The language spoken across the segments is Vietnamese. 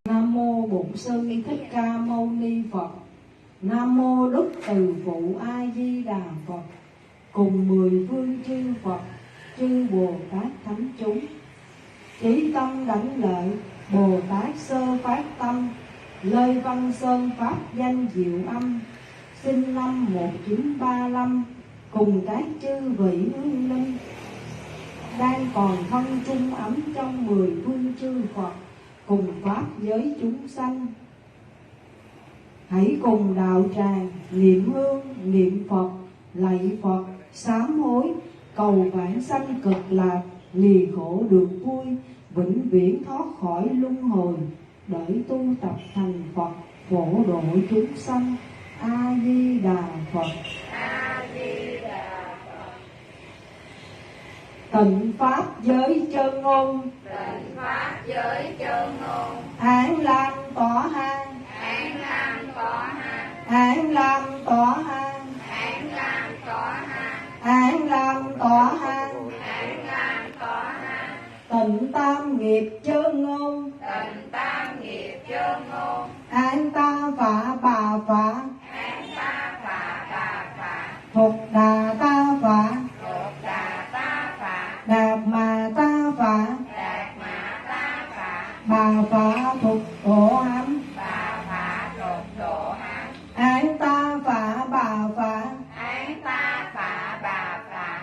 Nam mô Bổn Sư Thích Ca Mâu Ni Phật. Nam mô Đức Từ Phụ A Di Đà Phật. Cùng 10 phương chư Phật, chư Bồ Tát thánh chúng, chí tâm đảnh lễ Bồ Tát sơ phát tâm, Lê Văn Sơn pháp danh diệu âm, sinh năm 1935, cùng các chư vị hương linh đang còn thân chung ấm trong 10 phương chư Phật, cùng pháp giới chúng sanh. Hãy cùng đạo tràng niệm hương, niệm Phật, lạy Phật, sám hối, cầu vãng sanh cực lạc, lìa khổ được vui, vĩnh viễn thoát khỏi luân hồi, để tu tập thành Phật, phổ độ chúng sanh. A Di Đà Phật. A Di Đà Phật. Tịnh pháp giới chân ngôn, Tịnh pháp giới chân ngôn, An Lam tỏa hang, An Lam tỏa hang, An Lam tỏa hang, An Lam tỏa hang, An Lam tỏa hang, An Lam tỏa hang. Tịnh tam nghiệp chân ngôn, Tịnh tam nghiệp chân ngôn, An ta phạ bà phạ, An ta phạ bà phạ, Phục đà ta phạ, Phục đà ta phạ, Đạt mà ta phạ, Đạt mà ta phạ, bà phạ thuộc tổ ấm, bà phạ thuộc độ hán, An ta phạ bà phạ, An ta phạ bà phạ,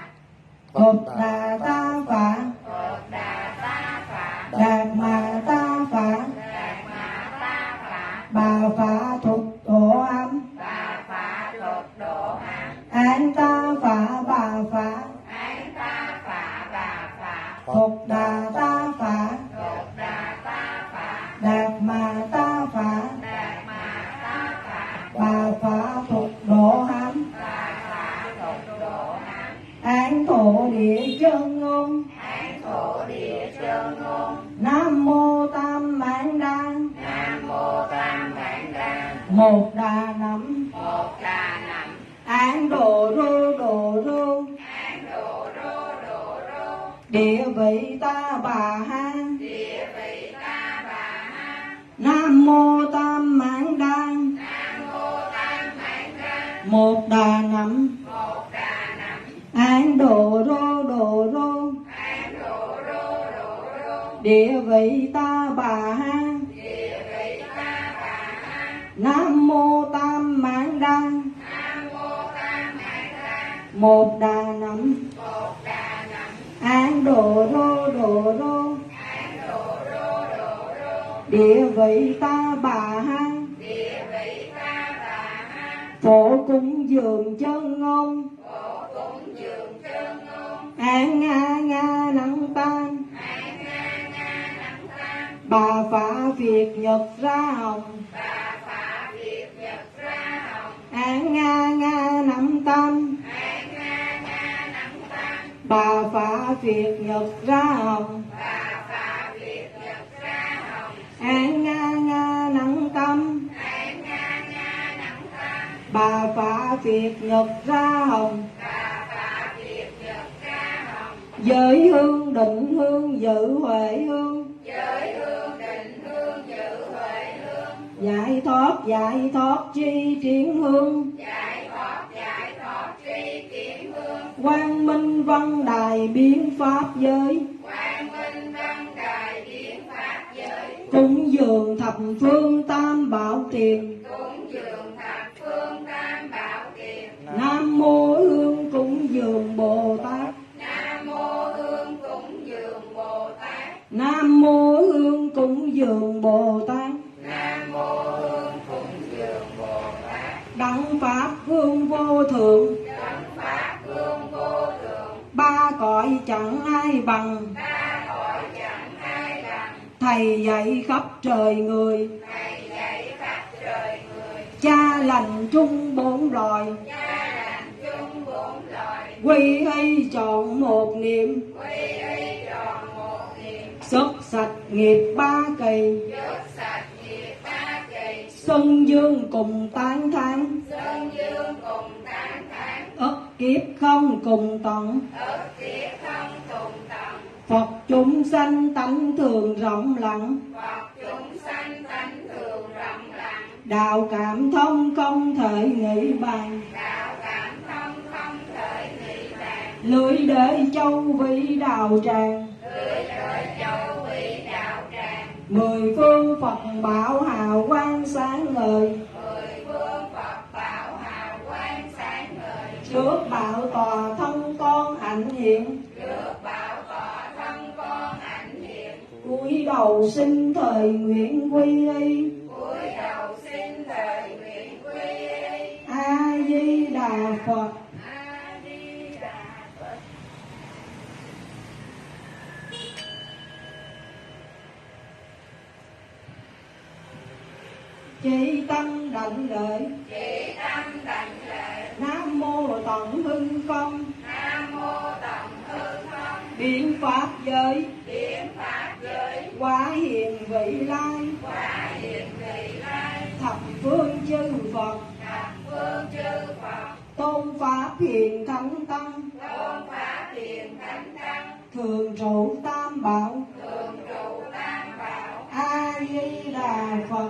Phục đà ta phạ, Phục đà ta phạ, Đạt mà ta phạ, Đạt mà ta phạ, bà phạ thuộc tổ ấm, bà phạ thuộc độ hán, An ta phạ bà phạ, An ta phạ bà phạ, Phục đà ta phạ, Phục đà ta phạ, Đạt mà ta phạ, Đạt mà ta phạ, bà phạ thuộc độ ấm, bà phạ thuộc độ hán, An thổ địa chân ngôn, An thổ địa chân ngôn, Nam mô Tam Mãn Đan, Nam mô Tam Mãn Đan, một đà nắm, một đà nằm, An đồ rô đồ rô, An độ rô độ rô, địa vị ta bà ha, địa vị ta bà ha. Nam mô Tam Mãn Đan, Nam mô Tam Mãn Đan, một đà nắm, một đà nằm, An đồ rô đồ rô, An độ rô độ rô, địa vị ta bà ha, địa vị ta bà ha. Nam mô Tam Mãn Đan, Nam mô Tam Mãn Đan, một đà nắm, một đà nằm, An đồ rô đồ rô, An độ rô độ rô, địa vị ta bà ha, địa vị ta bà ha. phổ cúng dường chân ngôn, Phổ cúng dường chân ngôn, An nga nga năng tan, An nga nga nắng tan, bà phạ Việt Nhật ra hồng, bà phạ Việt Nhật ra hồng, An nga nga nắm tan, An nga nga nắng tan, bà phạ Việt Nhật ra hồng, bà phạ Việt Nhật ra hồng, An nga nga nắng tâm, An nga nga nắng tan, bà phạ Việt Nhật ra hồng, bà phạ Việt Nhật ra hồng, giới hương định hương dự huệ hương, giới hương định hương dự huệ hương, giải thoát tri triển hương, giải thoát tri kiến hương, quang minh văn đài biến pháp giới, quang minh văn đài biến pháp giới, cúng dường thập phương tam bảo tiền, cúng dường thập phương tam bảo tiền, Nam mô hương cúng dường Bồ Tát, Nam mô hương cúng dường Bồ Tát, Nam mô hương cúng dường Bồ Tát, Nam mô hương cúng dường Bồ Tát, đẳng pháp hương vô thượng, đấng pháp hương vô thượng, ba cõi chẳng ai bằng, ba cõi chẳng ai bằng, thầy dạy khắp trời người, thầy dạy khắp trời người, cha lành chung bốn loài, cha lành chung bốn loài, quy y chọn một niệm, quy y tròn một niệm, xuất sạch nghiệp ba kỳ, dứt sạch nghiệp ba kỳ, xuân dương cùng tán thán, sơn dương cùng tán thán, ức kiếp không cùng tận, ức kiếp thân cùng tận, Phật chúng sanh tánh thường rộng lặng, Phật chúng sanh tánh thường rộng lặng, đạo cảm thông không thể nghĩ bàn, đạo cảm thông không thể nghĩ bàn, lưỡi để châu vĩ đạo tràng, lưỡi đợi châu vị đạo tràng, mười phương Phật bảo hào quang sáng ngời, mười phương Phật bảo hào quang sáng ngời, trước bảo tòa thân con ảnh hiện, trước bảo tọa thân con ảnh hiện, cúi đầu xin thời nguyện quy y, cúi đầu xin thời nguyện quy y. A Di Đà Phật. A Di Đà Phật. Chỉ tâm đảnh lễ, Chỉ tâm đảnh lễ, Nam mô Tận Hưng Phong, Nam mô Tận Hư Không, biến pháp giới, biến pháp giới, quá hiền vị lai, quả hiện vị lai, thập phương chư Phật, thập phương chư Phật, tôn pháp hiền thánh tăng, tôn pháp hiền thánh tăng, thường trụ tam bảo. thường trụ tam bảo. A Di Đà Phật.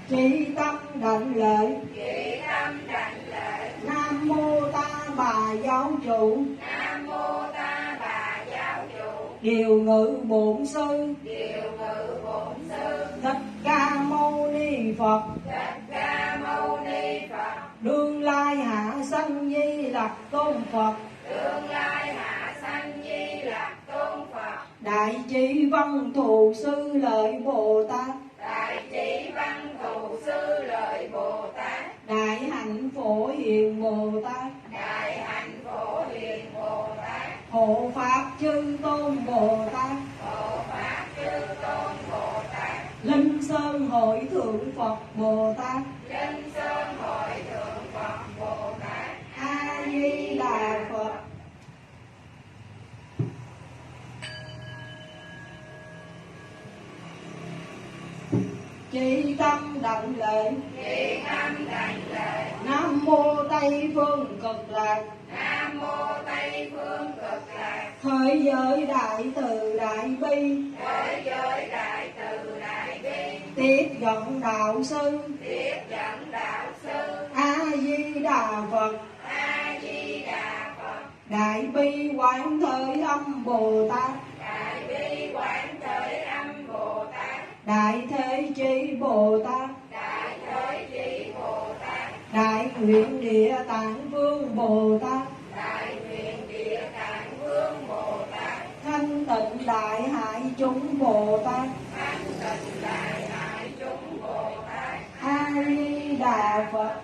Chỉ tâm đảnh lễ, Chỉ tâm đảnh lễ, Nam mô Ta Bà Giáo Chủ, Nam mô Ta Bà Giáo Chủ, điều ngự bổn sư, điều ngự bổn sư, Thích Ca Mâu Ni Phật, Thích Ca Mâu Ni Phật, đương lai hạ sanh Di Lặc Tôn Phật, tương lai hạ sanh Di Lặc Tôn Phật, đại trí văn thù sư lợi Bồ Tát, đại chỉ văn thù sư lợi Bồ Tát, đại hạnh phổ hiền Bồ Tát, đại hạnh phổ hiền Bồ Tát, hộ pháp chư tôn Bồ Tát, hộ pháp chư tôn Bồ Tát, linh sơn hội thượng Phật Bồ Tát. linh sơn hội thượng Phật Bồ Tát. A Di Đà Phật. Chỉ tâm đảnh lễ, Chỉ tâm đảnh lễ, Nam mô Tây phương cực lạc, Nam mô Tây phương cực lạc, khởi giới đại từ đại bi, thế giới đại từ đại bi, tiếp dẫn đạo sư. tiếp dẫn đạo sư. A Di Đà Phật. A Di Đà Phật. Đại bi quán thế âm Bồ Tát, Đại bi quán thế âm Bồ Tát, đại thế chí Bồ Tát, đại thế chí Bồ Tát, đại nguyện địa tạng vương Bồ Tát, đại nguyện địa tạng vương Bồ Tát, thanh tịnh đại hải chúng Bồ Tát. thanh tịnh đại hải chúng Bồ Tát. A Di Đà Phật.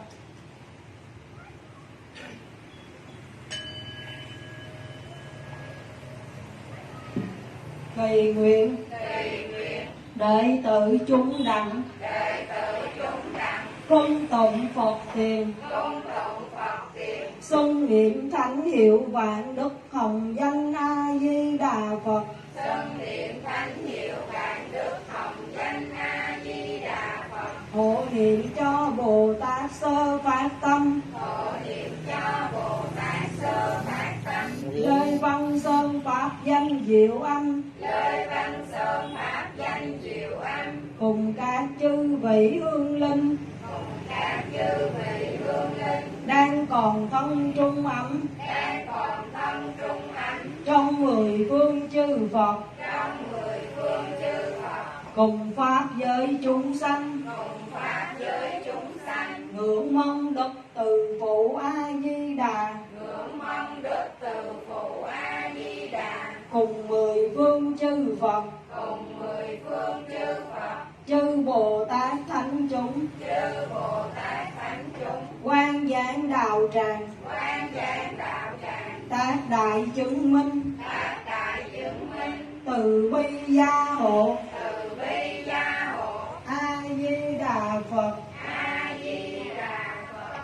Kỳ nguyện Tùy nguyện đệ tử chúng đặng, đệ tử chúng đặng, cung tụng Phật tiền, cung tụng Phật tiền, xưng niệm thánh hiệu vạn đức hồng danh A Di Đà Phật. xưng niệm thánh hiệu vạn đức hồng danh A Di Đà Phật, Hộ niệm cho Bồ Tát sơ phát tâm, hộ niệm cho Bồ Tát sơ phát tâm, lời văn sơn pháp danh diệu âm, lời văn sơn pháp danh diệu âm, cùng các chư vị hương linh cùng các chư vị hương linh đang còn thân trung ấm, đang còn thân trung ấm, trong mười phương chư Phật, trong mười phương chư Phật, cùng pháp giới chúng sanh, cùng pháp giới chúng sanh, ngưỡng mong đức từ phụ A Di Đà, ngưỡng mong đức từ phụ A Di Đà, cùng mười phương chư Phật, cùng mười phương chư Phật, chư Bồ Tát thánh chúng, chư Bồ Tát thánh chúng, quan giảng đạo tràng, quan giảng đạo tràng, tác đại chứng minh, tác đại chứng minh, từ bi gia hộ. từ bi gia hộ. A Di Đà Phật. A Di Đà Phật.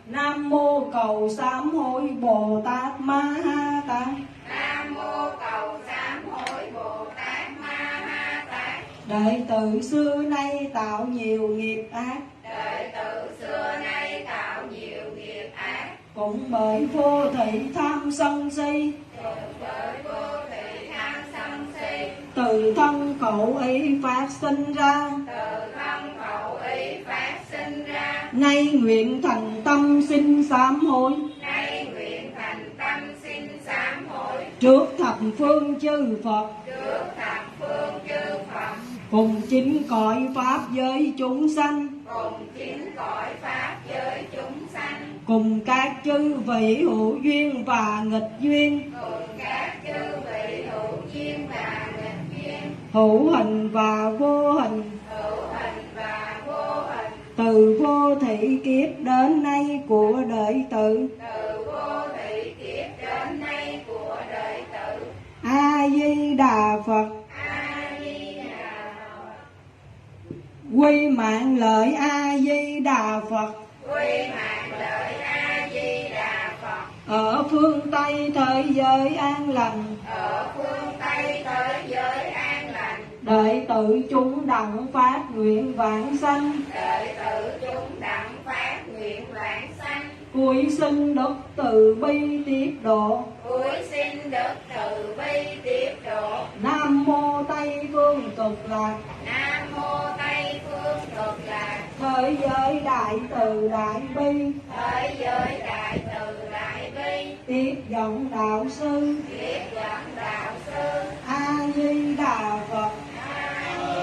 Nam mô cầu sám hối Bồ Tát Ma Ha Tát, Nam mô cầu sám hối Bồ Tát Ma Ha Tát, Đệ tử xưa nay tạo nhiều nghiệp ác, Đệ tử xưa nay tạo nhiều nghiệp ác, cũng bởi vô thị tham sân si, cùng với vô thị tham sân si, từ thân khẩu ý phát sinh ra. từ thân khẩu ý phát sinh ra. Nay nguyện thành tâm xin sám hối, Nay nguyện thành tâm xin sám hối, trước thập phương chư Phật, trước thập phương chư Phật, cùng chính cõi pháp giới chúng sanh, cùng chính cõi pháp giới chúng sanh, cùng các chư vị hữu duyên và nghịch duyên, cùng các chư vị hữu duyên và nghịch duyên, hữu hình và vô hình, hữu hình và vô hình, từ vô thị kiếp đến nay của đệ tử. từ vô thị kiếp đến nay của đệ tử. A Di Đà Phật. A Di Đà Phật. Quy mạng lợi A Di Đà Phật. Quy mạng lợi A Di Đà Phật. Ở phương Tây thế giới an lành, Ở phương Tây thế giới an lành, đệ tử chúng đặng phát nguyện vãng sanh, đệ tử chúng đặng phát nguyện vãng sanh, cuối sinh đức từ bi tiếp độ. cuối sinh đức từ bi tiếp độ. Nam mô Tây phương cực lạc, Nam mô Tây phương cực lạc, thế giới đại từ đại bi, thế giới đại từ đại bi, tiếp dẫn đạo sư. tiếp dẫn đạo sư. A Di Đà Phật. A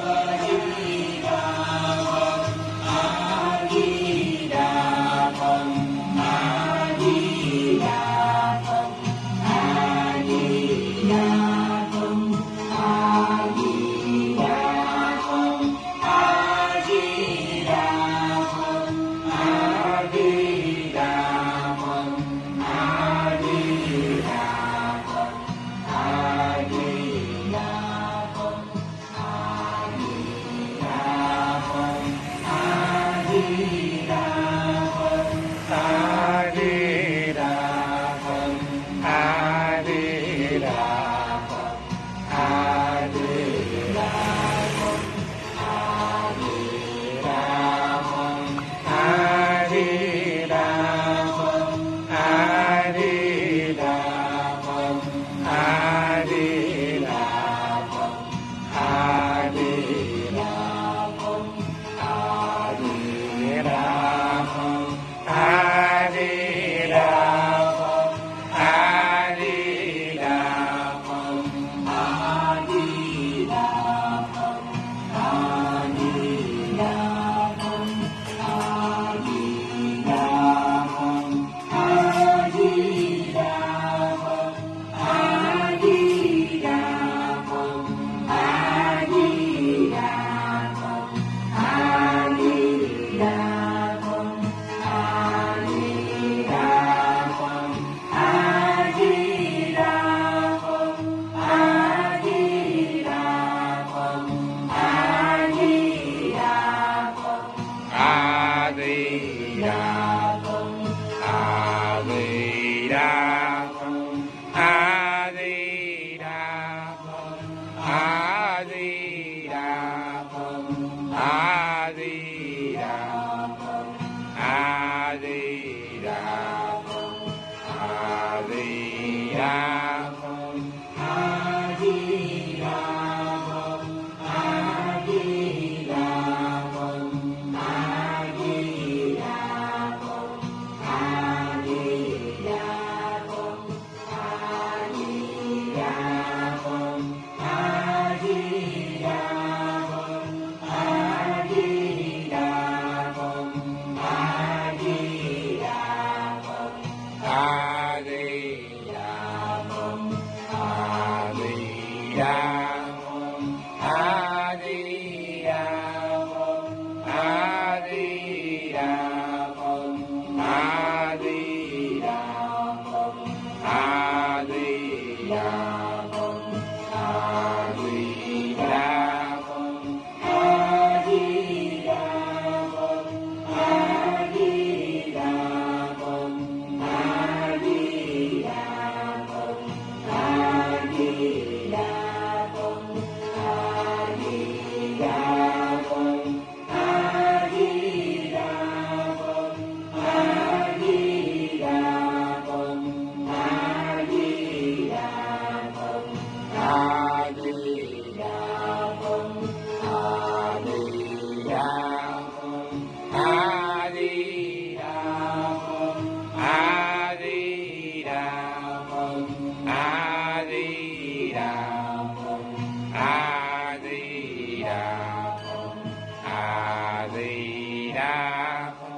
Đà Phật.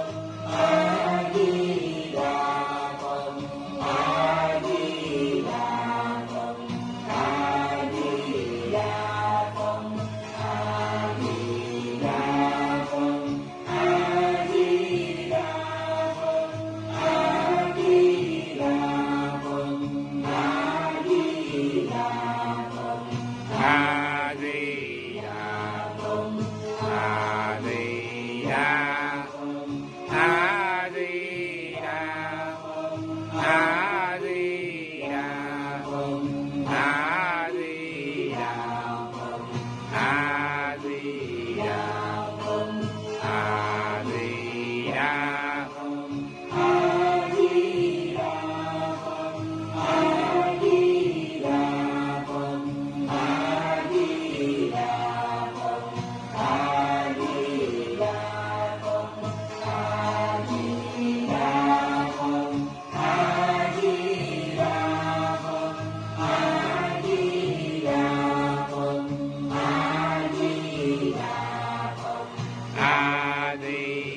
Di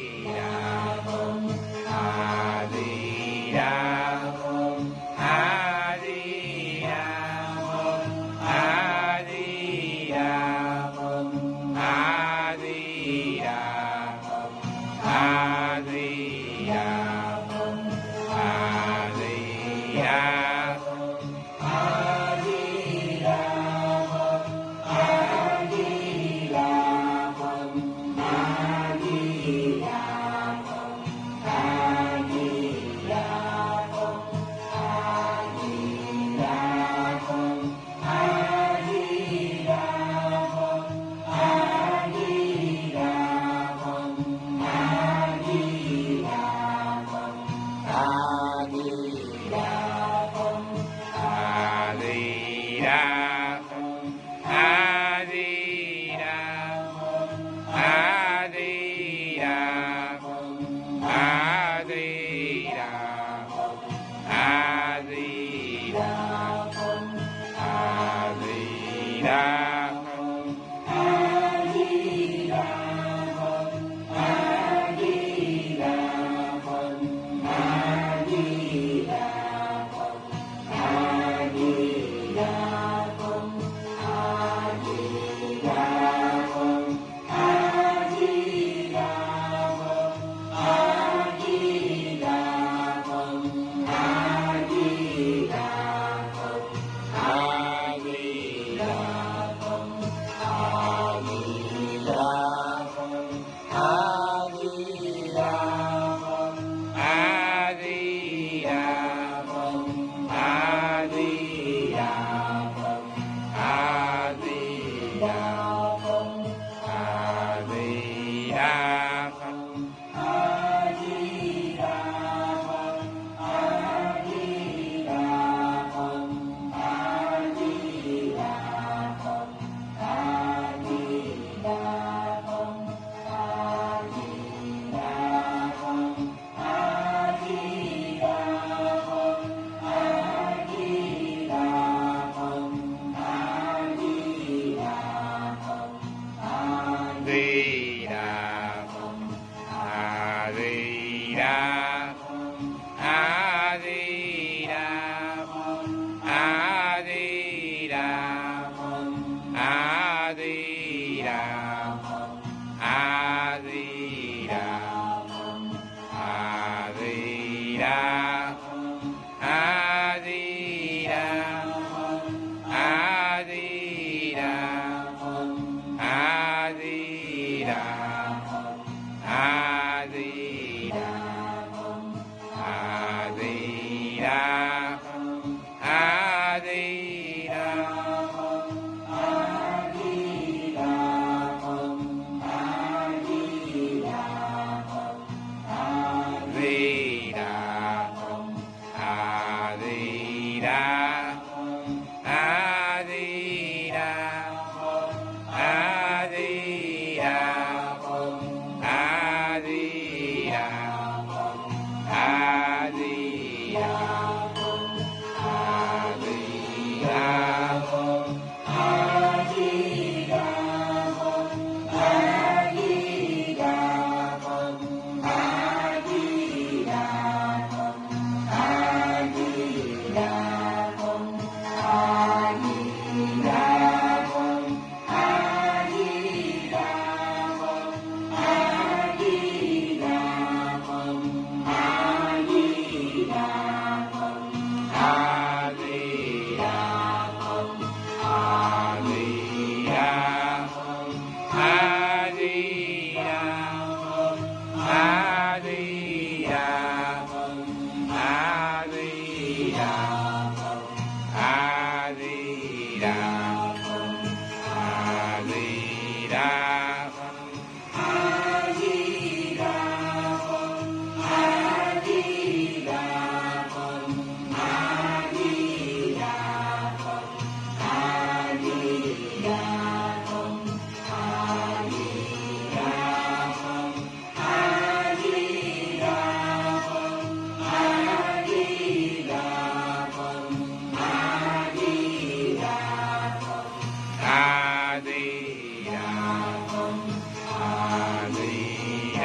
Đà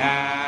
A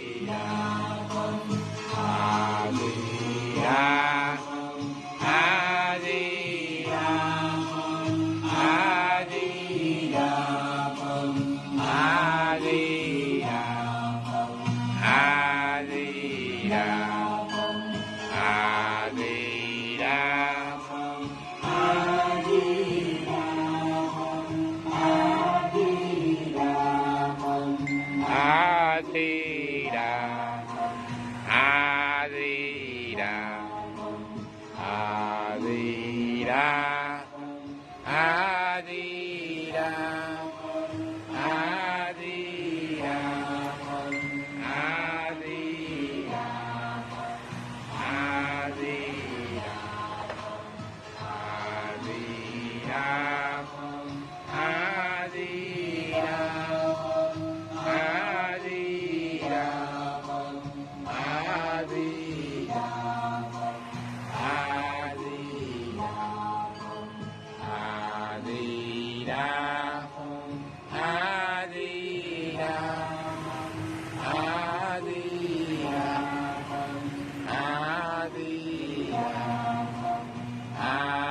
Di Đà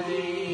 Di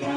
Đà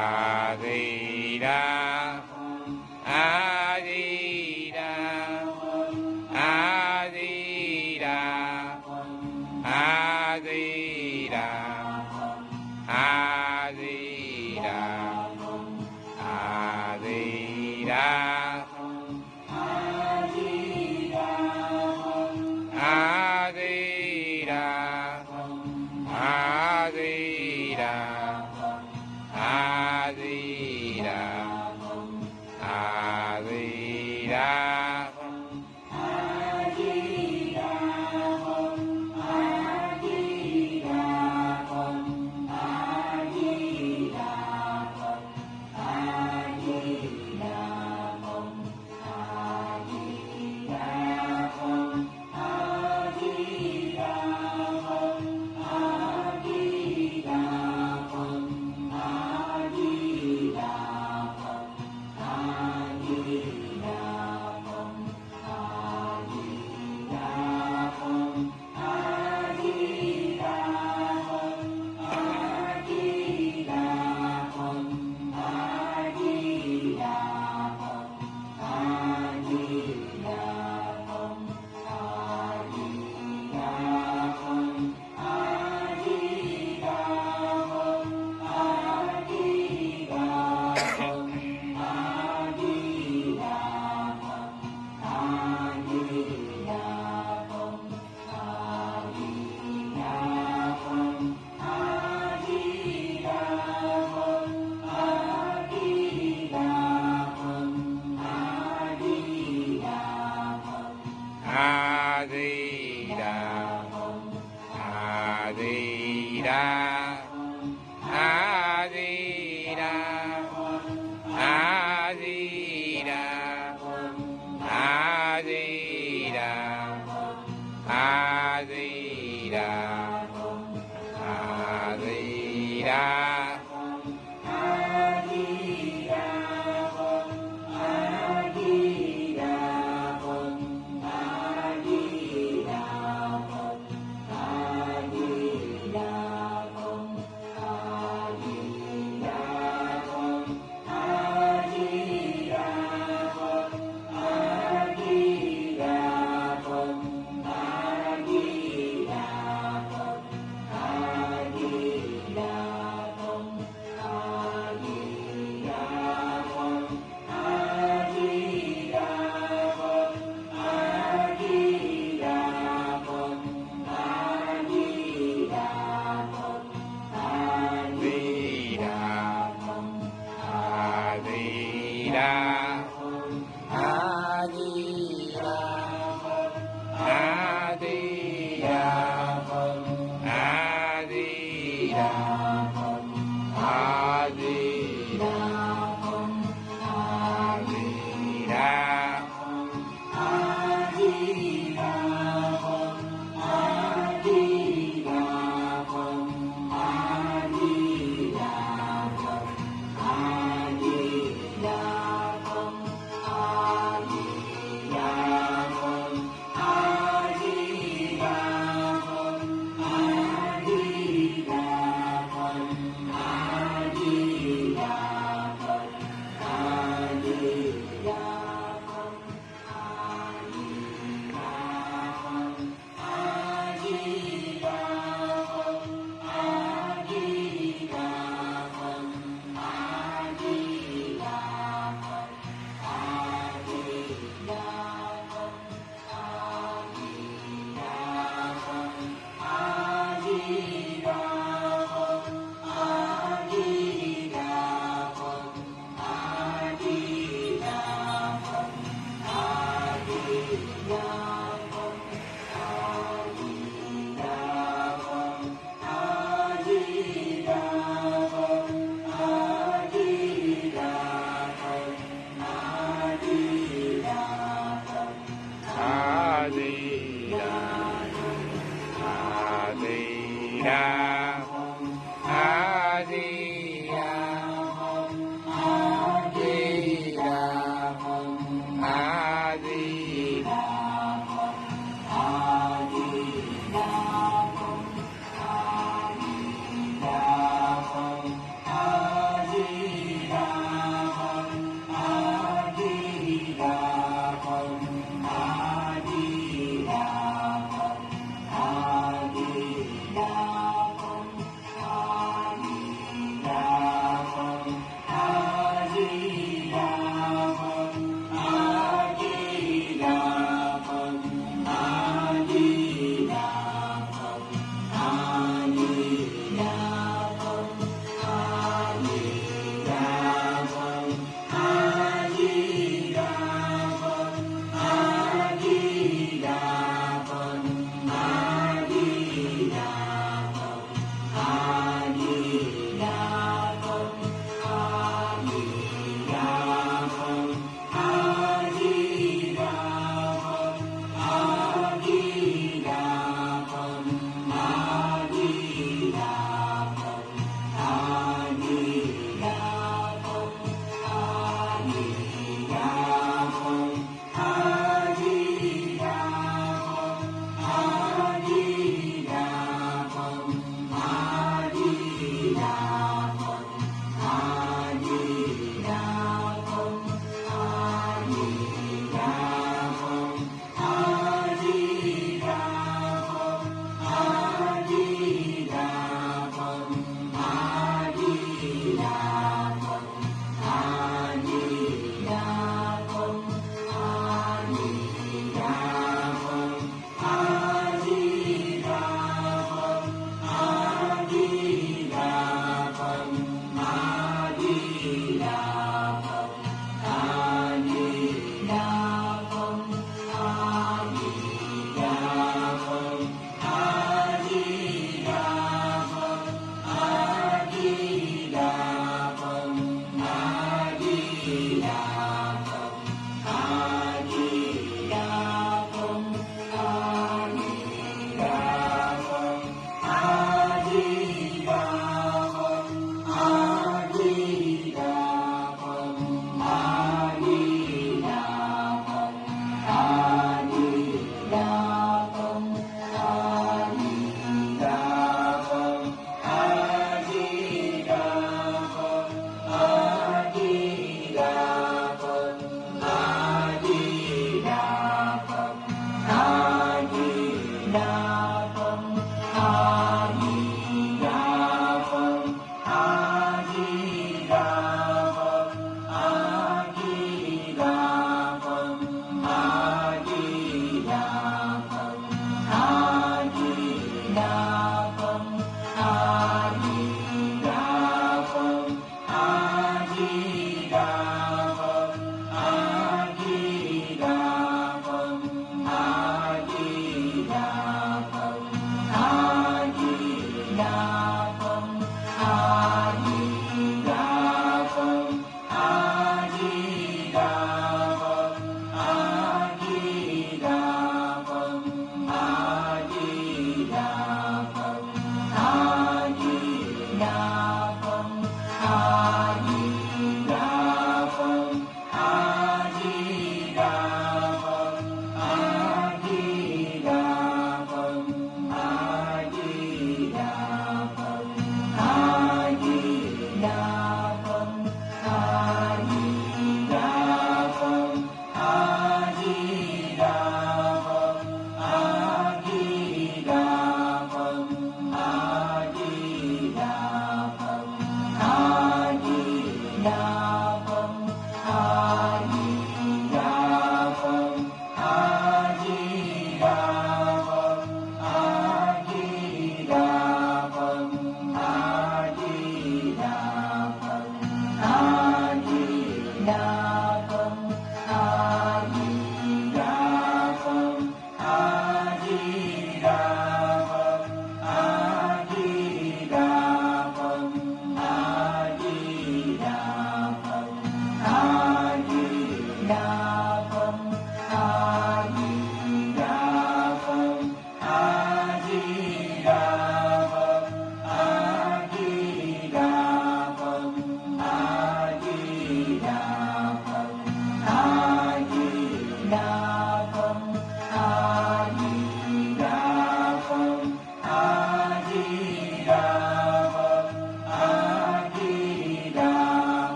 A Di Đà, A Di Đà, A Di Đà, A Di Đà, A Di Đà, A Di Đà.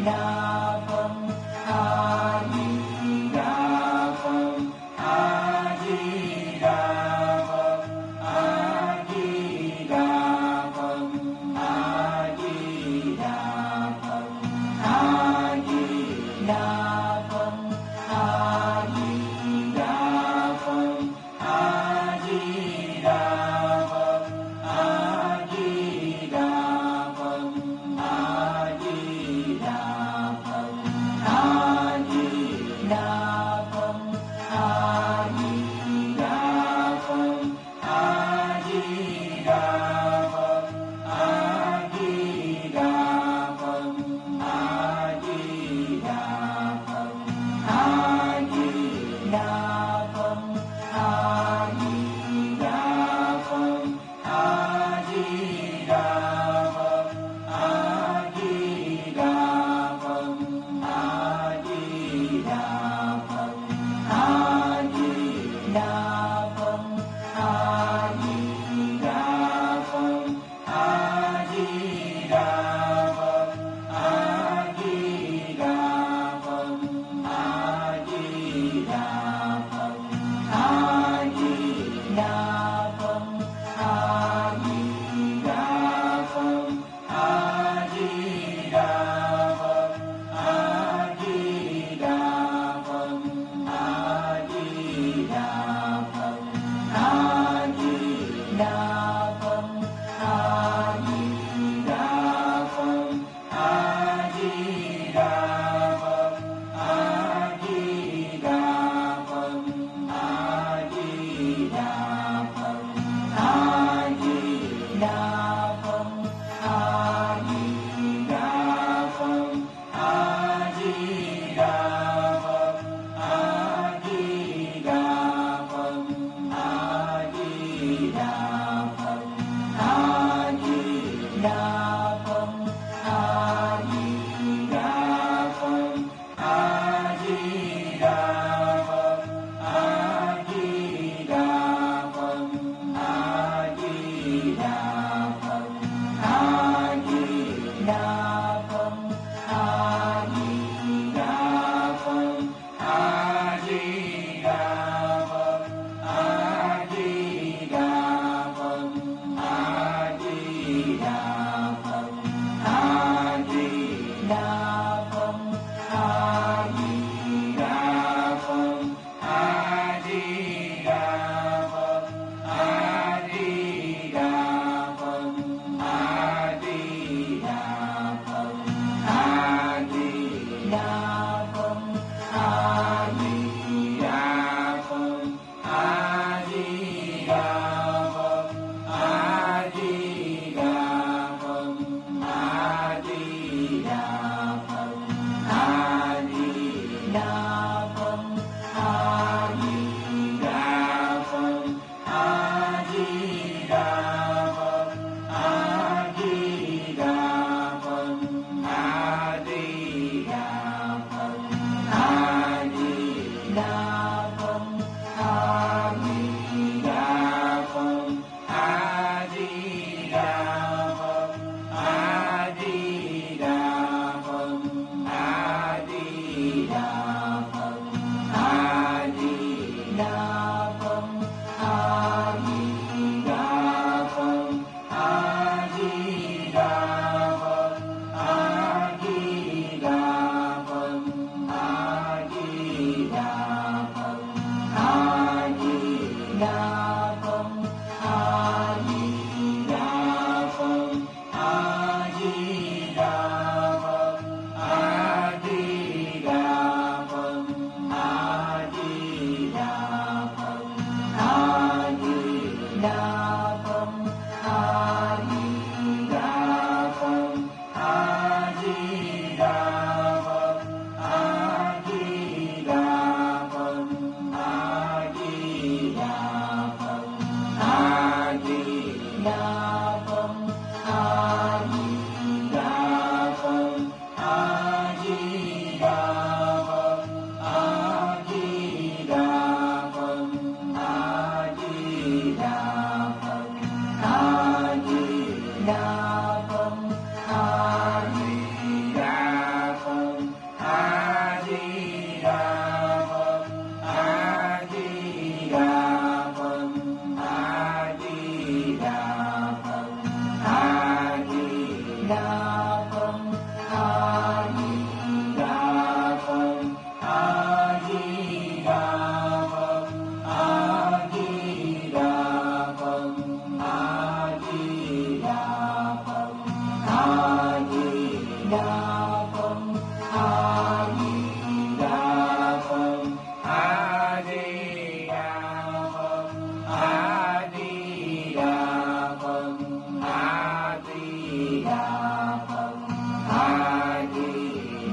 Đà Đà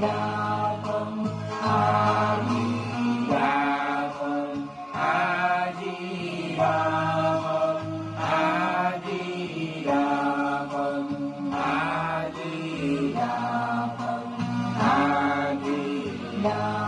Đà Phật. A Di Đà Phật. A Di Đà Phật. A Di Đà Phật. A Di Đà Phật. A Di Đà